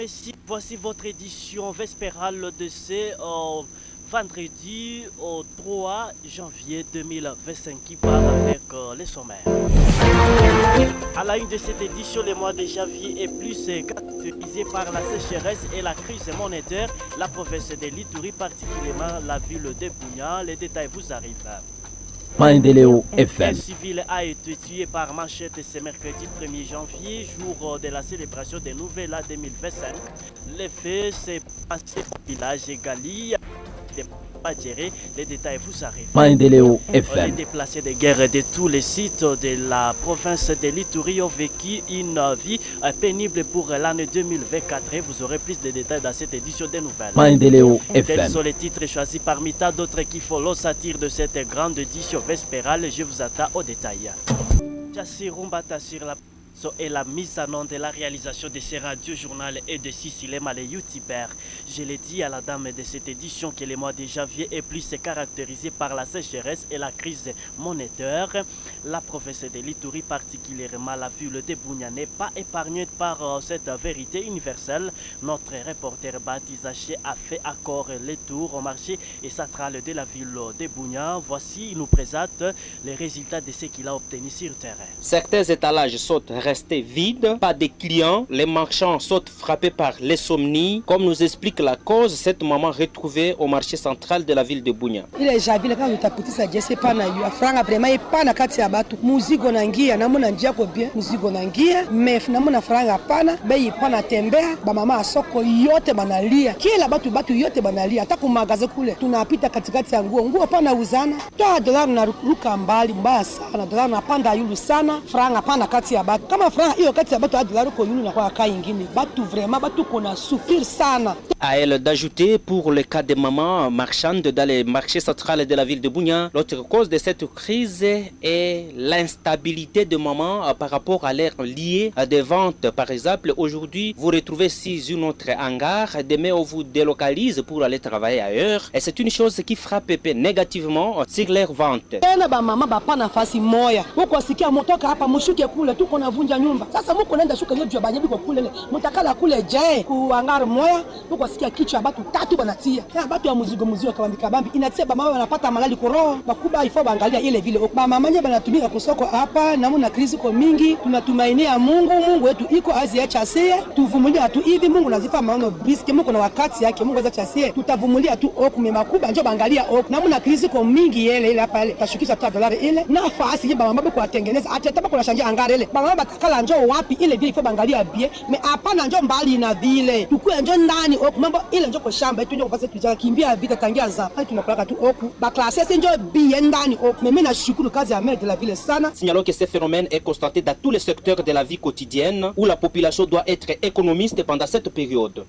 messieurs, voici votre édition vespérale de ce vendredi au 3 janvier 2025 qui part avec les sommaires. À la une de cette édition, le mois de janvier est plus caractérisé par la sécheresse et la crise monétaire. La province de l'Ituri, particulièrement la ville de Bunia. Les détails vous arrivent. Maendeleo FM. Un civil a été tué par machette ce mercredi 1er janvier, jour de la célébration des Nouvelles 2025. Les faits s'est passé au village Gali. Les détails vous arrivent. Maendeleo Les FM. déplacés de guerre de tous les sites de la province de l'Ituri ont vécu une vie pénible pour l'année 2024. Vous aurez plus de détails dans cette édition des nouvelles. Maendeleo Tels FM. sont les titres choisis parmi tant d'autres qui font l'ossature de cette grande édition vespérale. Je vous attends au détail. Jassirou Mbata sur la et la mise en onde de la réalisation de ces radio-journal et de Sissilema, les youtubeurs. Je l'ai dit à la dame de cette édition que le mois de janvier est plus caractérisé par la sécheresse et la crise monétaire. La province de l'Ituri, particulièrement la ville de Bunia, n'est pas épargnée par cette vérité universelle. Notre reporter Batizaché a fait encore le tour au marché et central de la ville de Bunia. Voici, il nous présente les résultats de ce qu'il a obtenu sur le terrain. Certains étalages sautent restés vides, pas de clients, les marchands sont frappés par l'insomnie. Comme nous explique la cause, cette maman retrouvée au marché central de la ville de Bunia. Ile javile kama utapitisa jese pana yu franga vraiment pana kati ya batu muzigo nangia namuna njia ko bien muzigo nangia mef namuna franga pana bei pana tembea ba mama soko yote banalia kila batu yote banalia hata kumagaze kule tunapita katikati ya nguo pana uzana toa dola na ruka mbali mbaya sana dola na panda yulu sana franga pana kati ya batu kama franga hiyo kati ya batu hadi dola ko yulu na kwa kai ingine batu vraiment batu kona souffrir sana. À elle d'ajouter pour le cas des mamans marchandes dans les marchés centrales de la ville de Bunia, l'autre cause de cette crise est l'instabilité de mamans par rapport à l'air lié à des ventes. Par exemple, aujourd'hui, vous retrouvez ici une autre hangar, demain on vous délocalise pour aller travailler ailleurs. Et c'est une chose qui frappe négativement sur leurs ventes. Tena ba mama bapa nafasi moya. Huko sikia motoka hapa mshuke kule tuko navunja nyumba. Sasa mko naenda shuka hiyo juu banyebi kwa kule. Mtakala kule je ku hangar moya. Huko sikia kichwa batu tatu banatia. Tena batu ya muzigo kabambi inatia ba mama wanapata malali koro. Bakuba ifo baangalia ile vile. Ba mama nye banatumika kusoko hapa na muna krizi kwa mingi. Tunatumainia Mungu wetu iko aziacha sie. Tuvumilia tu hivi Mungu nazifa maono briski Mungu na wakati yake Mungu aziacha sie. Tutavumilia tu oku memakuba njoo baangalia oku. Na muna krizi kwa mingi ile hapa ile. Tashukisha tu dolari ile. Nafasi ye ba mama bako atengeneza. Acha taba kuna shanja angare ile. Ba mama batakala njoo wapi ile vile ifo baangalia bie. Me hapana njoo mbali na vile. Tukue njoo ndani oku mambo ile njoo kwa shamba tu njoo kwa sababu tujakimbia vita tangia zamani tunapeleka tu oku. Ba classe njoo bie ndani oku. Mimi nashukuru kazi ya maire de la ville sana. Signalons que ce phénomène est constaté dans tous les secteurs de la vie quotidienne où la population doit être économiste pendant cette période.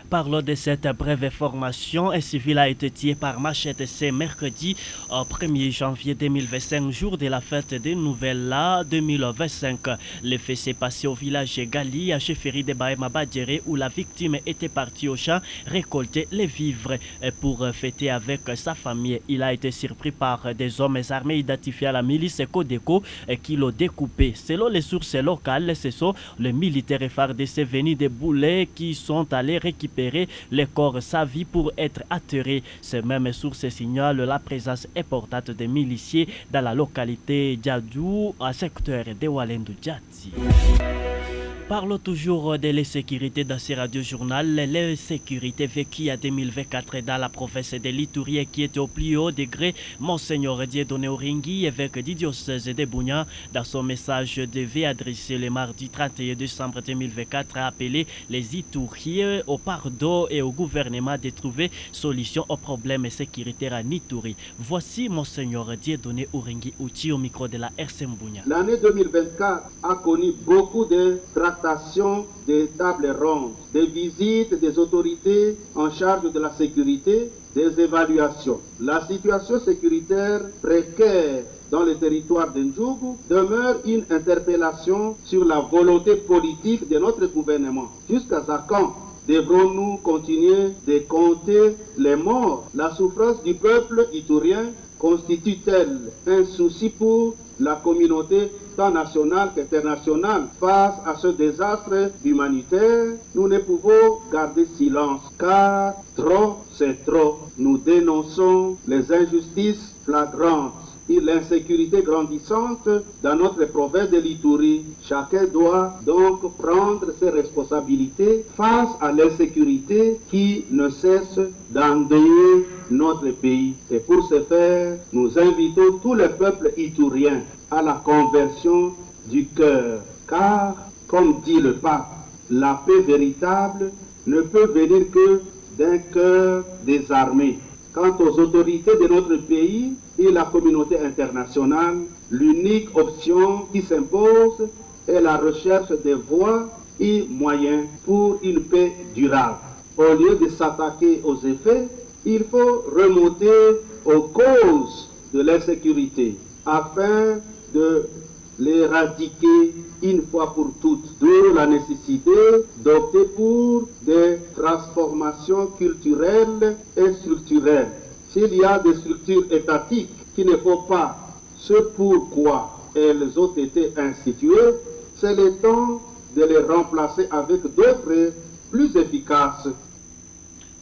Parlons de cette brève formation. Un civil a été tué par machette ce mercredi 1er janvier 2025, jour de la fête des Nouvelles 2025. Le fait s'est passé au village Gali, à chefferie de Bahema Badjere, où la victime était partie au champ récolter les vivres pour fêter avec sa famille. Il a été surpris par des hommes armés identifiés à la milice Codeco qui l'ont découpé. Selon les sources locales, ce sont les militaires FARDC venus de Boulay qui sont allés récupérer les corps sa vie pour être atterrés. Ces mêmes sources signalent la présence importante des miliciens dans la localité Djadou, à secteur de Walendu Djati. Parlons toujours de l'insécurité dans ce radio-journal. L'insécurité vécue en 2024 dans la province de l'Ituri qui était au plus haut degré. Monseigneur Dieudonné Oringui, évêque du diocèse de Bunia, dans son message devait adresser le mardi 31 décembre 2024, a appelé les Ituriens au pardon et au gouvernement de trouver solution aux problèmes sécuritaires en Ituri. Voici Monseigneur Dieudonné Oringui Outi au micro de la RCM Bunia. L'année 2024 a connu beaucoup de des tables rondes, des visites des autorités en charge de la sécurité, des évaluations. La situation sécuritaire précaire dans le territoire de Ndjougou demeure une interpellation sur la volonté politique de notre gouvernement. Jusqu'à quand devrons-nous continuer de compter les morts? La souffrance du peuple iturien constitue-t-elle un souci pour la communauté tant nationale qu'internationale face à ce désastre humanitaire? Nous ne pouvons garder silence, car trop c'est trop. Nous dénonçons les injustices flagrantes et l'insécurité grandissante dans notre province de l'Ituri. Chacun doit donc prendre ses responsabilités face à l'insécurité qui ne cesse d'endeuiller notre pays. Et pour ce faire, nous invitons tous les peuples ituriens à la conversion du cœur. Car, comme dit le pape, la paix véritable ne peut venir que d'un cœur désarmé. Quant aux autorités de notre pays et la communauté internationale, l'unique option qui s'impose est la recherche des voies et moyens pour une paix durable. Au lieu de s'attaquer aux effets, il faut remonter aux causes de l'insécurité afin de l'éradiquer une fois pour toutes. D'où la nécessité d'opter pour des transformations culturelles et structurelles. S'il y a des structures étatiques qui ne font pas ce pourquoi elles ont été instituées, c'est le temps de les remplacer avec d'autres plus efficaces.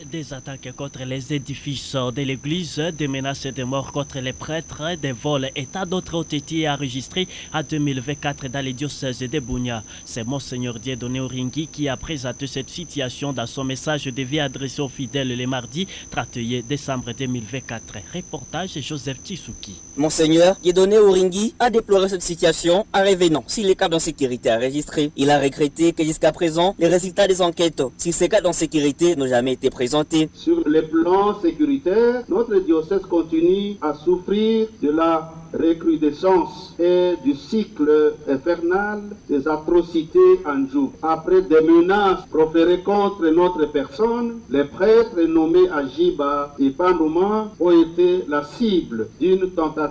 Des attaques contre les édifices de l'église, des menaces de mort contre les prêtres, des vols et tas d'autres ont été enregistrés en 2024 dans les diocèses de Bunia. C'est Monseigneur Dieudonné Oringui qui a présenté cette situation dans son message de vie adressé aux fidèles le mardi 31 décembre 2024. Reportage Joseph Tsouki. Monseigneur Dieudonné Oringui a déploré cette situation en revenant sur les cas d'insécurité enregistrés. Il a regretté que jusqu'à présent, les résultats des enquêtes sur ces cas d'insécurité n'ont jamais été présentés. Sur le plan sécuritaire, notre diocèse continue à souffrir de la recrudescence et du cycle infernal des atrocités en jour. Après des menaces proférées contre notre personne, les prêtres nommés à Jiba et Panouma ont été la cible d'une tentative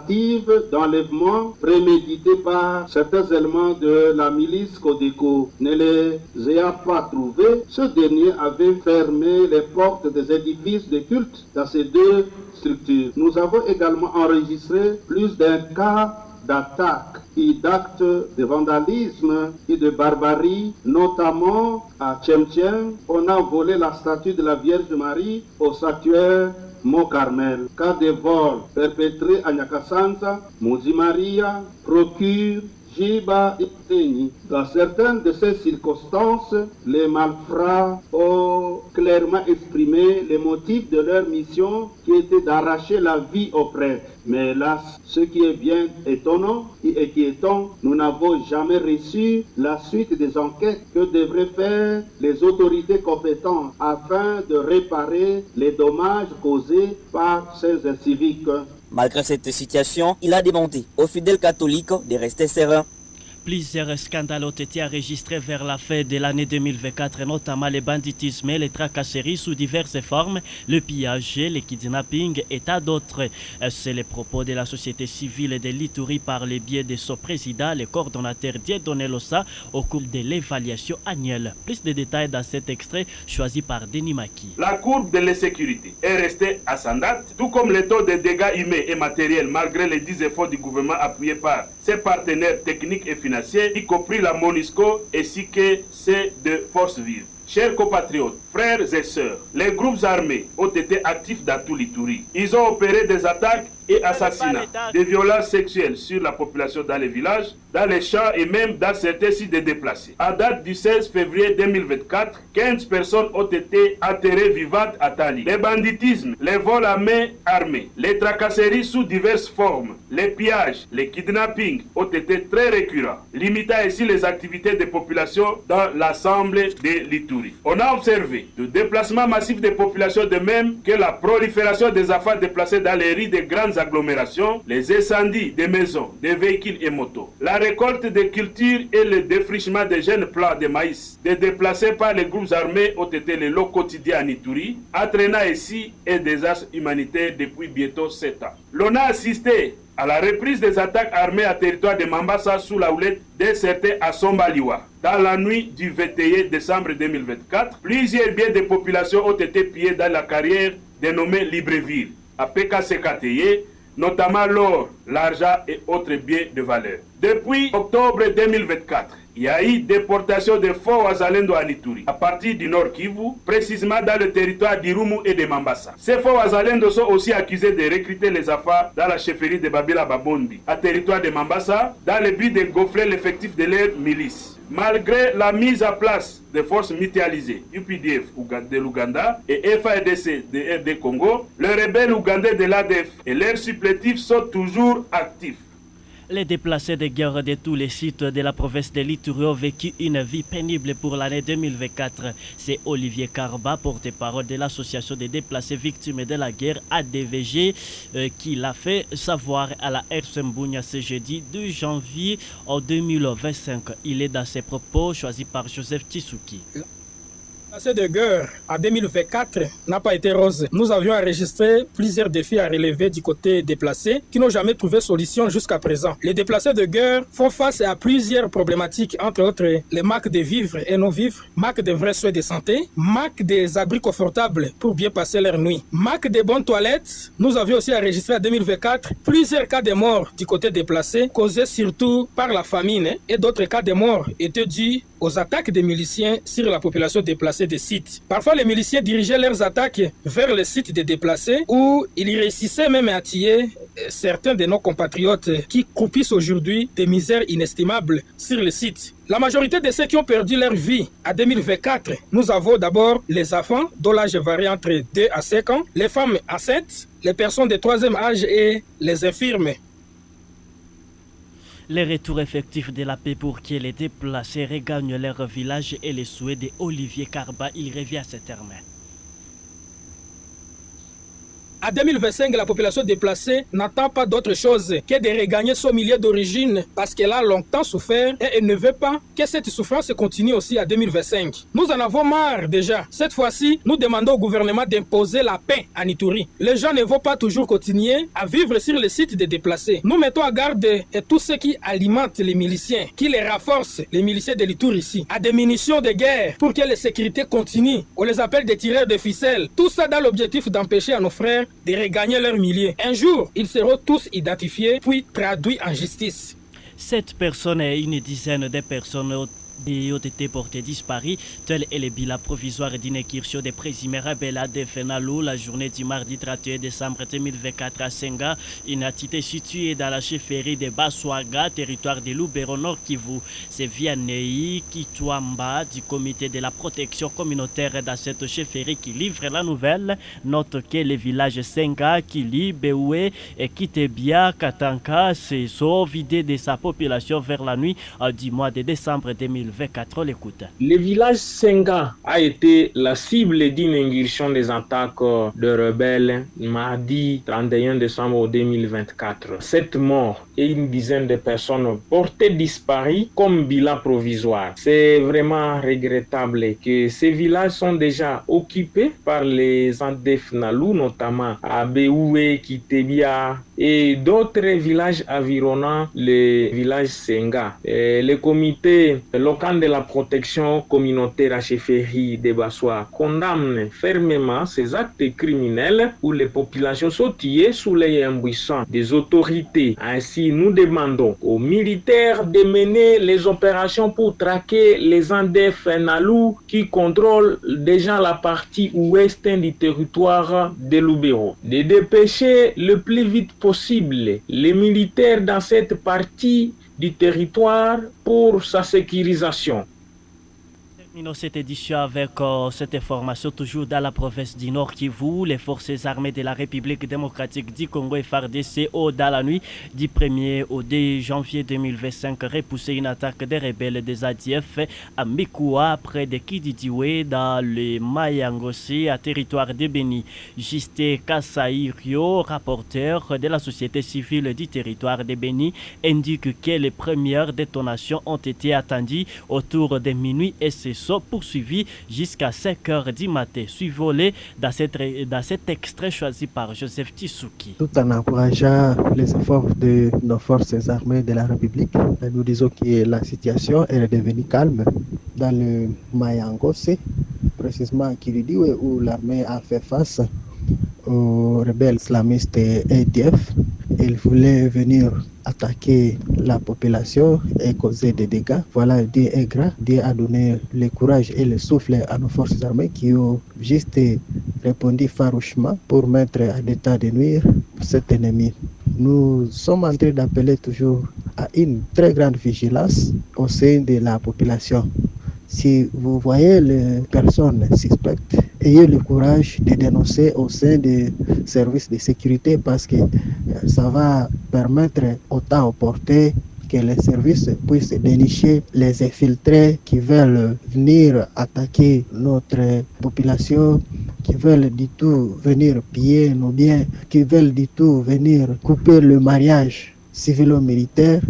d'enlèvement préméditée par certains éléments de la milice Codeco. Ne les ayant pas trouvés, ce dernier avait fermé les portes des édifices de culte dans ces deux structures. Nous avons également enregistré plus d'un cas d'attaque et d'actes de vandalisme et de barbarie, notamment à Tchemtchem. On a volé la statue de la Vierge Marie au sanctuaire Mont-Carmel. Cas de vol perpétré à Nyakasanza, Mozimaria, Procure, Jiba et Teni. Dans certaines de ces circonstances, les malfrats ont clairement exprimé les motifs de leur mission qui était d'arracher la vie aux prêtres. Mais hélas, ce qui est bien étonnant et inquiétant, nous n'avons jamais reçu la suite des enquêtes que devraient faire les autorités compétentes afin de réparer les dommages causés par ces inciviques. Malgré cette situation, il a demandé aux fidèles catholiques de rester sereins. Plusieurs scandales ont été enregistrés vers la fin de l'année 2024, notamment le banditisme et les tracasseries sous diverses formes, le pillage, le kidnapping et tas d'autres. C'est les propos de la société civile de l'Ituri par le biais de son président, le coordonnateur Dieudonné Lossa, au cours de l'évaluation annuelle. Plus de détails dans cet extrait choisi par Denis Maki. La courbe de l'insécurité est restée ascendante, tout comme le taux de dégâts humains et matériels, malgré les 10 efforts du gouvernement appuyés par ses partenaires techniques et financiers, y compris la MONUSCO ainsi que ceux de Forces Vives. Chers compatriotes, frères et sœurs, les groupes armés ont été actifs dans tout l'Ituri. Ils ont opéré des attaques et assassinats, des violences sexuelles sur la population dans les villages, dans les champs et même dans certains sites de déplacés. À date du 16 février 2024, 15 personnes ont été enterrées vivantes à Tali. Les banditismes, les vols à main armée, les tracasseries sous diverses formes, les pillages, les kidnappings ont été très récurrents, limitant ainsi les activités des populations dans l'ensemble de l'Ituri. On a observé le déplacement massif des populations, de même que la prolifération des affaires déplacées dans les rues des grandes agglomérations, les incendies des maisons, des véhicules et motos, la récolte des cultures et le défrichement des jeunes plants de maïs des déplacés par les groupes armés ont été le lot quotidien en Ituri, entraînant ici un désastre humanitaire depuis bientôt 7 ans. L'on a assisté à la reprise des attaques armées à territoire de Mambasa sous la houlette d'un certain Assombaliwa. Dans la nuit du 21 décembre 2024, plusieurs biens de population ont été pillés dans la carrière dénommée Libreville. À Pekasekateye, notamment l'or, l'argent et autres biens de valeur. Depuis octobre 2024, il y a eu déportation de faux Wazalendo à Ituri, à partir du Nord Kivu, précisément dans le territoire d'Irumu et de Mambasa. Ces faux Wazalendo sont aussi accusés de recruter les affaires dans la chefferie de Babila Babondi, à territoire de Mambasa, dans le but de gonfler l'effectif de leur milice. Malgré la mise en place des forces mutualisées UPDF de l'Ouganda et FARDC de RD Congo, les rebelles ougandais de l'ADF et leurs supplétifs sont toujours actifs. Les déplacés de guerre de tous les sites de la province de l'Ituri ont vécu une vie pénible pour l'année 2024. C'est Olivier Karba, porte-parole de l'association des déplacés victimes de la guerre ADVG, qui l'a fait savoir à la RCM Bunia ce jeudi 2 janvier 2025. Il est dans ses propos choisis par Joseph Tsisuki. L'année de guerre en 2024 n'a pas été rose. Nous avions enregistré plusieurs défis à relever du côté déplacé qui n'ont jamais trouvé solution jusqu'à présent. Les déplacés de guerre font face à plusieurs problématiques, entre autres les manques de vivres et non-vivres, manque de vrais soins de santé, manque des abris confortables pour bien passer leur nuit, manque de bonnes toilettes. Nous avions aussi enregistré en 2024 plusieurs cas de mort du côté déplacé, causés surtout par la famine, et d'autres cas de mort étaient dus aux attaques des miliciens sur la population déplacée des sites. Parfois, les miliciens dirigeaient leurs attaques vers les sites des déplacés où ils réussissaient même à tuer certains de nos compatriotes qui croupissent aujourd'hui des misères inestimables sur les sites. La majorité de ceux qui ont perdu leur vie en 2024, nous avons d'abord les enfants dont l'âge varie entre 2 à 5 ans, les femmes enceintes, les personnes de 3e âge et les infirmes. Les retours effectifs de la paix pour que les déplacés regagnent leur village et les souhaits de Olivier Karba, il revient à ce terme. En 2025, la population déplacée n'attend pas d'autre chose que de regagner son milieu d'origine parce qu'elle a longtemps souffert et elle ne veut pas que cette souffrance continue aussi en 2025. Nous en avons marre déjà. Cette fois-ci, nous demandons au gouvernement d'imposer la paix en Ituri. Les gens ne vont pas toujours continuer à vivre sur les sites des déplacés. Nous mettons à garde et tous ceux qui alimentent les miliciens, qui les renforcent, les miliciens de l'Ituri ici, à des munitions de guerre pour que la sécurité continue. On les appelle des tireurs de ficelles. Tout ça dans l'objectif d'empêcher à nos frères de regagner leur milieu. Un jour, ils seront tous identifiés puis traduits en justice. 7 personnes et une dizaine de personnes ont été portés disparus. Tel est le bilan provisoire d'une incursion des présumés rebelles de Fenalou la journée du mardi 31 décembre 2024 à Senga, une entité située dans la chefferie de Baswaga, territoire de Lubero Nord Kivu. C'est Vianney Kitwamba du comité de la protection communautaire dans cette chefferie qui livre la nouvelle. Note que les villages Senga, Kili, Beoué et Kitebia, Katanka se sont vidés de sa population vers la nuit du mois de décembre 2024. Le village Senga a été la cible d'une incursion des attaques de rebelles mardi 31 décembre 2024. 7 morts et une dizaine de personnes portées disparues comme bilan provisoire. C'est vraiment regrettable que ces villages sont déjà occupés par les ADF Nalou, notamment à Beoué, Kitebia et d'autres villages environnant le village Senga. Le comité local de la protection communautaire à chefferie de Baswa condamne fermement ces actes criminels où les populations sont tuées sous l'œil impuissant des autorités. Ainsi, nous demandons aux militaires de mener les opérations pour traquer les ADF Nalou qui contrôlent déjà la partie ouest du territoire de Lubero. De dépêcher le plus vite possible les militaires dans cette partie du territoire pour sa sécurisation. Terminons cette édition avec cette information toujours dans la province du Nord Kivu. Les forces armées de la République démocratique du Congo FARDC dans la nuit du 1er au 2 janvier 2025 repoussé une attaque des rebelles des ADF à Mikoua près de Kididiwe dans le Mayangossi à territoire de Beni. Justé Kassaïrio, rapporteur de la société civile du territoire de Beni, indique que les premières détonations ont été attendues autour de minuit et se sont poursuivis jusqu'à 5 heures du matin. Suivons-les dans cet extrait choisi par Joseph Tsisuki. Tout en encourageant les efforts de nos forces armées de la République, nous disons que la situation est devenue calme dans le Mayangossi, précisément à Kiridiwe, où l'armée a fait face aux rebelles islamistes ADF. ils voulaient venir attaquer la population et causer des dégâts. Voilà, Dieu est grand. Dieu a donné le courage et le souffle à nos forces armées qui ont juste répondu farouchement pour mettre à l'état de nuire cet ennemi. Nous sommes en train d'appeler toujours à une très grande vigilance au sein de la population. Si vous voyez les personnes suspectes, ayez le courage de dénoncer au sein des services de sécurité parce que ça va permettre au temps opportun que les services puissent dénicher les infiltrés qui veulent venir attaquer notre population, qui veulent du tout venir piller nos biens, qui veulent du tout venir couper le mariage civilo-militaire.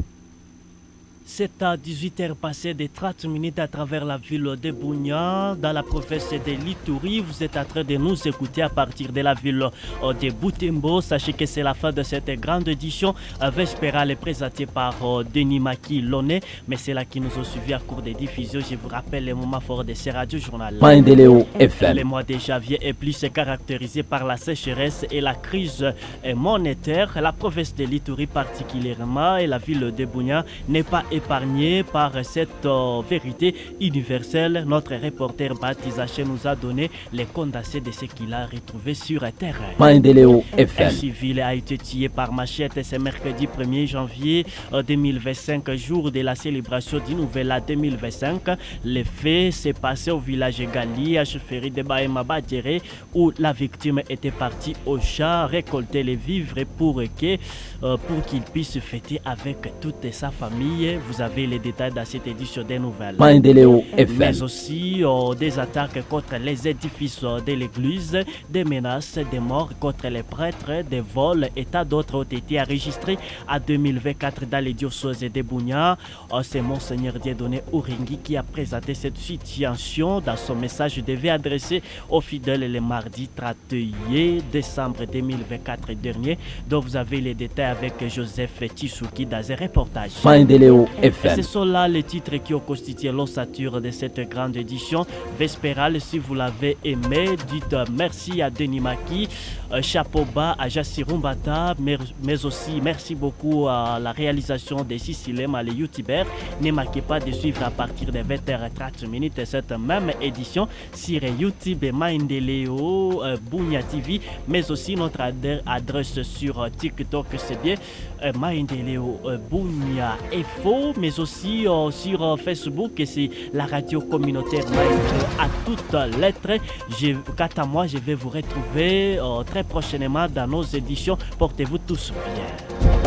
C'est à 18h passé de 30 minutes à travers la ville de Bunia, dans la province de l'Ituri. Vous êtes en train de nous écouter à partir de la ville de Butembo. Sachez que c'est la fin de cette grande édition vespérale présentée par Denis Maki Loné. Mais c'est là qui nous ont suivis à cours des diffusions. Je vous rappelle les moments forts de ces radios journal. Maendeleo FM. Le mois de janvier est plus caractérisé par la sécheresse et la crise monétaire. La province de l'Ituri particulièrement et la ville de Bunia n'est pas épargné par cette vérité universelle. Notre reporter Baptiste nous a donné les condensés de ce qu'il a retrouvé sur terrain. Maendeleo FM. Un civil a été tué par machette ce mercredi 1er janvier 2025, jour de la célébration du Nouvel An 2025. Le fait s'est passé au village Gali, à chefferie de Baema Badjere, où la victime était partie au champ récolter les vivres pour qu'il puisse fêter avec toute sa famille. Vous avez les détails dans cette édition des nouvelles. Maendeleo FM. Mais aussi des attaques contre les édifices de l'église, des menaces, des morts contre les prêtres, des vols et tas d'autres ont été enregistrés en 2024 dans les diocèses de Bunia. C'est Monseigneur Dieudonné Uringi qui a présenté cette situation dans son message devait adresser aux fidèles le mardi 31 décembre 2024 dernier, dont vous avez les détails avec Joseph Tsouki dans un reportage. Maendeleo Et FM. ce sont là les titres qui ont constitué l'ossature de cette grande édition vespérale. Si vous l'avez aimé, dites merci à Denis Maki, chapeau bas à Jassirou Mbata, mais aussi merci beaucoup à la réalisation de Sicilem, les youtubeurs. Ne manquez pas de suivre à partir de 20h30 cette même édition sur YouTube Maendeleo Bunia TV, mais aussi notre adresse sur TikTok, c'est bien Maendeleo Bunia Info, mais aussi sur Facebook, c'est la radio communautaire Maendeleo à toutes lettres. Quant à moi, je vais vous retrouver très prochainement dans nos éditions. Portez-vous tous bien.